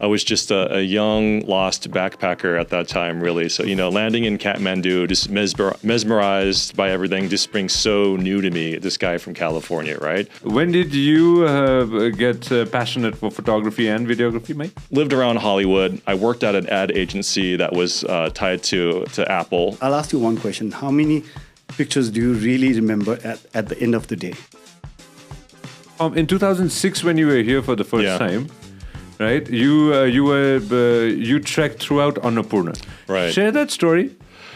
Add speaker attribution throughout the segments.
Speaker 1: I was just a young, lost backpacker at that time, really. So, landing in Kathmandu, just mesmerized by everything, just being so new to me, this guy from California, right?
Speaker 2: When did you get passionate for photography and videography, Mike?
Speaker 1: Lived around Hollywood. I worked at an ad agency that was tied to Apple.
Speaker 3: I'll ask you one question. How many pictures do you really remember at the end of the day?
Speaker 2: In 2006, when you were here for the first time, right? You trekked throughout Annapurna.
Speaker 1: Right.
Speaker 2: Share that story.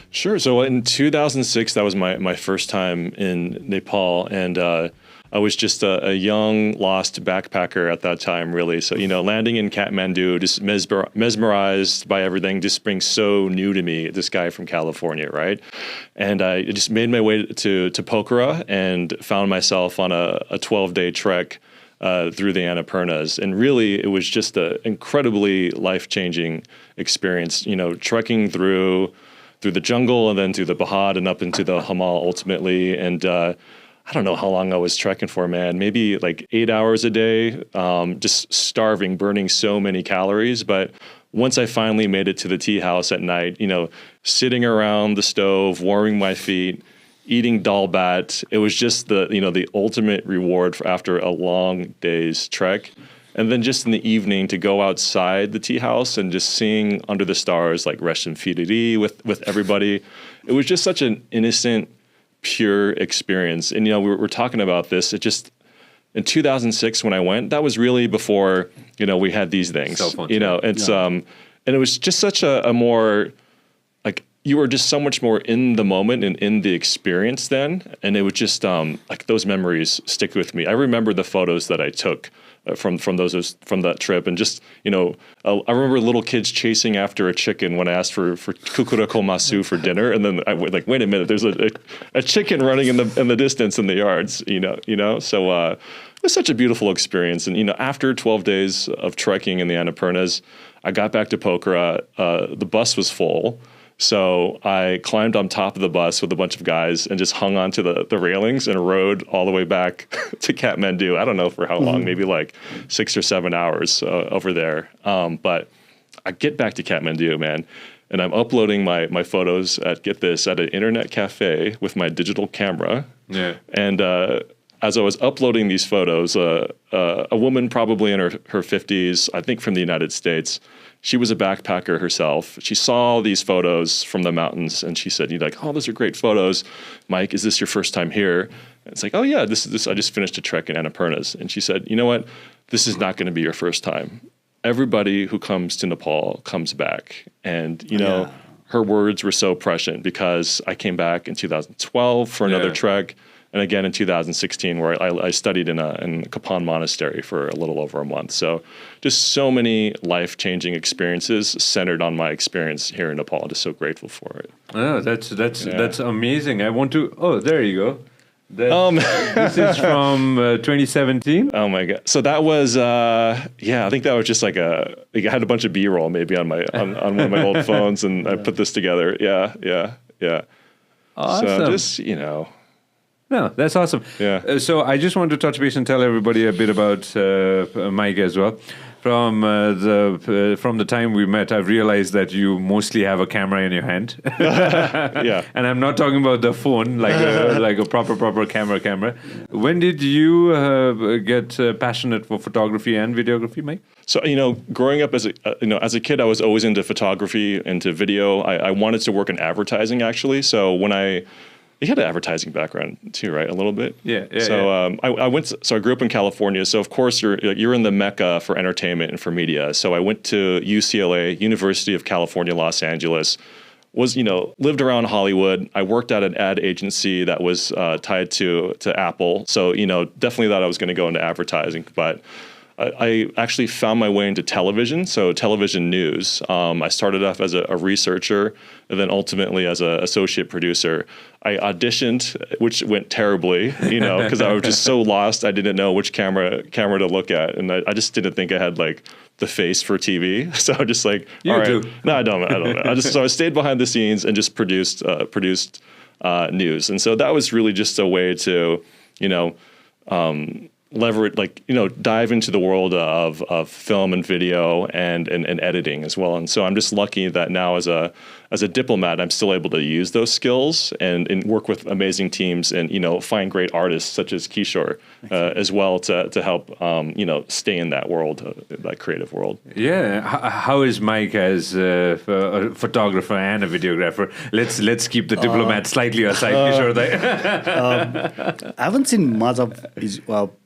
Speaker 1: Sure. So in 2006, that was my first time in Nepal, and I was just a young, lost backpacker at that time, really. So, landing in Kathmandu, just mesmerized by everything, just being so new to me, this guy from California, right? And I just made my way to Pokhara and found myself on a 12-day trek through the Annapurnas. And really, it was just an incredibly life-changing experience, trekking through the jungle and then through the Bahad and up into the Himal ultimately. And I don't know how long I was trekking for, man. Maybe like 8 hours a day, just starving, burning so many calories. But once I finally made it to the tea house at night, sitting around the stove, warming my feet, eating dal bhat, it was just the ultimate reward after a long day's trek. And then just in the evening to go outside the tea house and just seeing under the stars like Reshin Firiri with everybody. It was just such an innocent, pure experience. And, we're talking about this. It just, in 2006 when I went, that was really before, we had these things,
Speaker 2: cell phones,
Speaker 1: and it was just such a more, like, you were just so much more in the moment and in the experience then. And it would just, like, those memories stick with me. I remember the photos that I took from that trip, and just I remember little kids chasing after a chicken when I asked for kukura komasu for dinner, and then I was like, wait a minute, there's a chicken running in the distance in the yards, So it was such a beautiful experience, and after 12 days of trekking in the Annapurnas, I got back to Pokhara. The bus was full. So I climbed on top of the bus with a bunch of guys and just hung onto the railings and rode all the way back to Kathmandu. I don't know for how long, maybe like 6 or 7 hours over there. But I get back to Kathmandu, man, and I'm uploading my photos at an internet cafe with my digital camera. Yeah. And as I was uploading these photos, a woman probably in her 50s, I think from the United States, she was a backpacker herself. She saw these photos from the mountains and she said, oh, those are great photos. Mike, is this your first time here? And it's like, oh yeah, this. I just finished a trek in Annapurnas. And she said, you know what? This is not going to be your first time. Everybody who comes to Nepal comes back. And, her words were so prescient because I came back in 2012 for another trek. And again in 2016, where I studied in Kapan Monastery for a little over a month. So just so many life-changing experiences centered on my experience here in Nepal. Just so grateful for it.
Speaker 2: Oh, that's amazing. I want to. Oh, there you go. This is from 2017.
Speaker 1: Oh my god! So that was I think that was just like I had a bunch of B-roll maybe on one of my old phones, and I put this together. Yeah.
Speaker 2: Awesome.
Speaker 1: So just
Speaker 2: No, that's awesome.
Speaker 1: Yeah.
Speaker 2: So I just want to touch base and tell everybody a bit about Mike as well. From the time we met, I've realized that you mostly have a camera in your hand.
Speaker 1: Yeah.
Speaker 2: And I'm not talking about the phone, like a proper camera. When did you get passionate for photography and videography, Mike?
Speaker 1: So, growing up as a kid, I was always into photography, into video. I wanted to work in advertising, actually. So when you had an advertising background too, right? A little bit.
Speaker 2: Yeah.
Speaker 1: I grew up in California. So of course you're in the mecca for entertainment and for media. So I went to UCLA, University of California, Los Angeles. Lived around Hollywood. I worked at an ad agency that was tied to Apple. So definitely thought I was going to go into advertising, but I actually found my way into television, so television news. I started off as a researcher, and then ultimately as an associate producer. I auditioned, which went terribly, because I was just so lost. I didn't know which camera to look at, and I just didn't think I had like the face for TV. So I'm just like, all right, no, I don't. So I stayed behind the scenes and just produced news, and so that was really just a way to, leverage, like, dive into the world of film and video and editing as well. And so I'm just lucky that now as a diplomat, I'm still able to use those skills and work with amazing teams and, find great artists such as Kishor as well to help, stay in that world, that creative world.
Speaker 2: Yeah. How is Mike as a photographer and a videographer? Let's keep the diplomat slightly aside, Kishor.
Speaker 3: I haven't seen much of his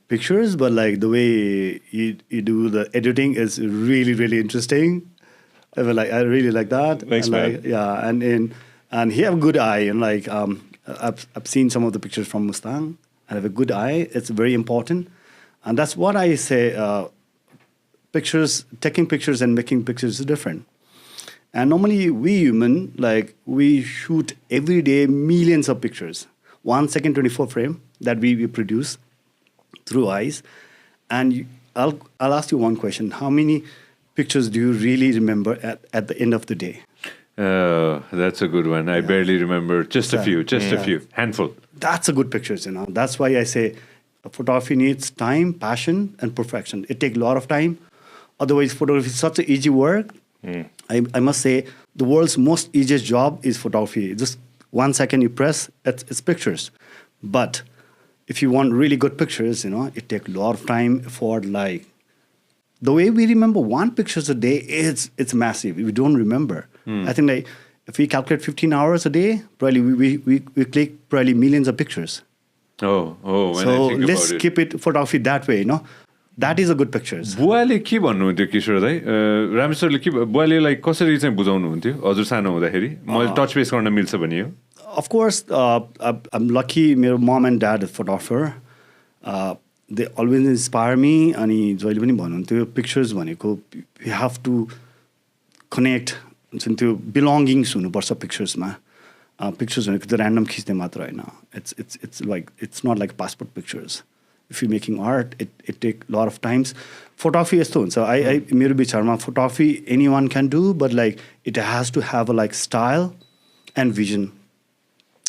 Speaker 3: pictures, but like the way you do the editing is really, really interesting. I really like that.
Speaker 1: Thanks, man.
Speaker 3: Like, yeah, and he have a good eye, and like I've seen some of the pictures from Mustang. I have a good eye. It's very important, and that's what I say. Taking pictures and making pictures is different. And normally we human, like we shoot every day millions of pictures, 1 second 24 frame that we produce through eyes. And I'll ask you one question: how many pictures do you really remember at the end of the day?
Speaker 2: That's a good one. I barely remember. Just a few. Handful.
Speaker 3: That's a good pictures, That's why I say photography needs time, passion, and perfection. It takes a lot of time. Otherwise, photography is such an easy work. I must say the world's most easiest job is photography. Just 1 second you press, it's pictures. But if you want really good pictures, it takes a lot of time, effort. Like the way we remember one pictures a day, it's massive. We don't remember. I think like if we calculate 15 hours a day, probably we click probably millions of pictures.
Speaker 2: Oh, when
Speaker 3: so
Speaker 2: I think
Speaker 3: let's
Speaker 2: about it.
Speaker 3: keep it photography that way, That is a good pictures.
Speaker 2: बुवाले के भन्नुहुन्थ्यो किशोर दाइ रामेश्वरले के बुवालेलाई कसरी चाहिँ बुझाउनुहुन्थ्यो हजुर सानो हुँदाखेरि मैले टच बेस गर्न मिल्छ भने हो
Speaker 3: Of course, I'm lucky. My mom and dad are photographer. They always inspire me. अनि जहिले पनि भन्नुहुन्थ्यो pictures भनेको you have to connect. त्यो belongings हुनुपर्छ picturesमा. Pictures भनेको त random खिच्ने मात्र होइन. It's not like passport pictures. If you're making art, it takes a lot of times. Photography यस्तो हुन्छ. मेरो विचारमा photography anyone can do, but like it has to have a like style and vision.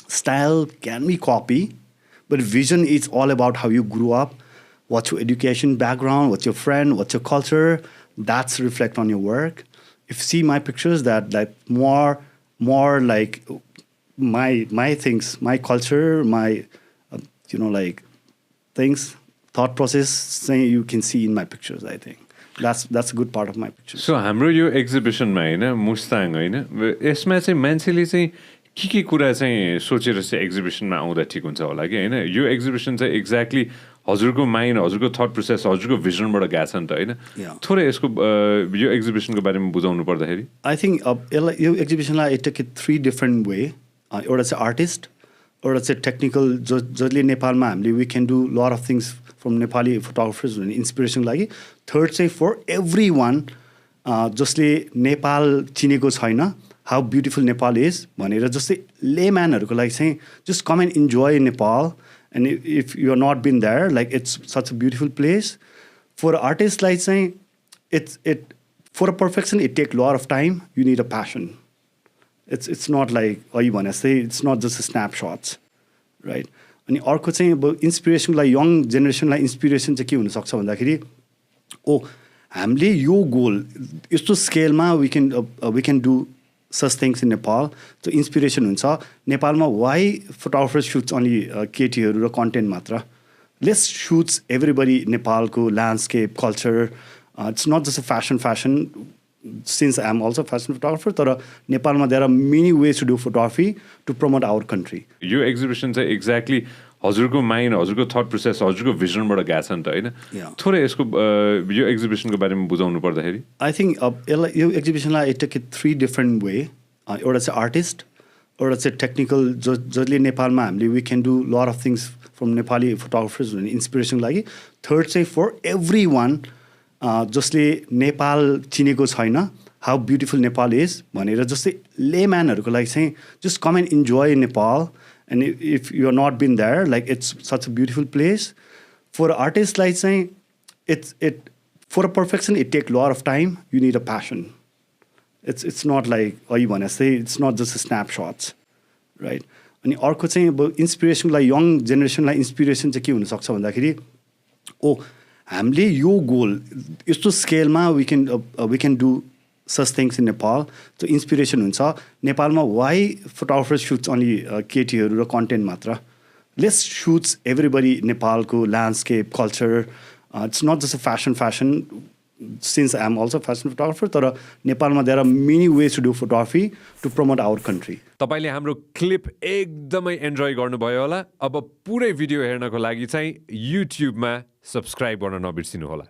Speaker 3: Style can be copy, but vision is all about how you grew up, what's your education background, what's your friend, what's your culture. That's reflect on your work. If you see my pictures, that like more like my things, my culture, my like things, thought process, you can see in my pictures. I think that's a good part of my pictures.
Speaker 2: So हाम्रो यो एक्जिबिसनमा हैन मुस्ताङ हैन यसमा चाहिँ मान्छेले चाहिँ के कुरा चाहिँ सोचेर चाहिँ एक्जिबिसनमा आउँदा ठिक हुन्छ होला कि हैन यो एक्जिबिसन चाहिँ एक्ज्याक्टली हजुरको माइन्ड हजुरको थट प्रोसेस हजुरको भिजनबाट गएको छ नि त हैन थोरै यसको यो एक्जिबिसनको बारेमा बुझाउनु पर्दाखेरि
Speaker 3: आई थिंक यो एक्जिबिसनलाई I take it 3 different way एउटा चाहिँ आर्टिस्ट एउटा चाहिँ टेक्निकल जसले नेपालमा हामीले we can do lot of things from Nepali photographers भन्ने इन्सपिरेसन लागि थर्ड चाहिँ फर एभ्री वान जसले नेपाल चिनेको छैन हाउ ब्युटिफुल नेपाल इज भनेर जस्तै लेम्यानहरूको लागि चाहिँ just come and enjoy Nepal and if you are not been there like it's such a beautiful place for आर्टिस्टलाई चाहिँ it for a perfection it take lot of time you need a passion it's not like अघि भने जस्तै it's not just snapshots right अनि अर्को चाहिँ अब इन्सपिरेसनलाई young जेनेरेसनलाई inspiration चाहिँ के हुनसक्छ भन्दाखेरि हामीले यो गोल यस्तो स्केलमा we can do such things in Nepal. So inspiration huncha. Nepalma why photographers shoots only केटीहरु र content मात्र. Let's shoot everybody Nepalको landscape, culture. It's not just a fashion. Since I'm also a fashion photographer, तर नेपालमा there are many ways to do photography to promote our country.
Speaker 2: Yo exhibition चाहिँ exactly हजुरको mind हजुरको thought process हजुरको भिजनबाट गएको छ नि त हैन थोरै यसको यो एक्जिबिसनको बारेमा बुझाउनु पर्दाखेरि
Speaker 3: आई थिंक यो एक्जिबिसनलाई I take it 3 different way एउटा चाहिँ आर्टिस्ट एउटा चाहिँ टेक्निकल जसले नेपालमा हामीले we can do lot of things from Nepali photographers भन्ने इन्सपिरेसन लागि थर्ड चाहिँ फर एभ्री वान जसले नेपाल चिनेको छैन हाउ ब्युटिफुल नेपाल इज भनेर जस्तै लेम्यानहरूको लागि चाहिँ just come and enjoy Nepal And if you are not been there, like it's such a beautiful place. For artists, like saying, it for a perfection, it takes a lot of time. You need a passion. It's not like you want to say. It's not just a snapshots, right? And अर्को चाहिँ अब inspiration like young generation like inspiration चाहिँ के हुन सक्छ भन्दाखेरि ओ हामीले यो गोल यस्तो स्केलमा we can do such things in Nepal. So inspiration हुन्छ नेपालमा why photographers shoots only केटीहरू र content मात्र. Let's shoot everybody नेपालको landscape, culture. It's not just a fashion. Since I'm also a fashion photographer, तर नेपालमा there are many ways to do photography to promote our country.
Speaker 4: तपाईले हाम्रो clip एकदमै enjoy गर्नुभयो होला. अब पुरै भिडियो हेर्नको लागि चाहिँ युट्युबमा सब्स्क्राइब गर्न नबिर्सिनु होला.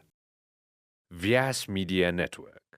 Speaker 4: व्यास मिडिया नेटवर्क.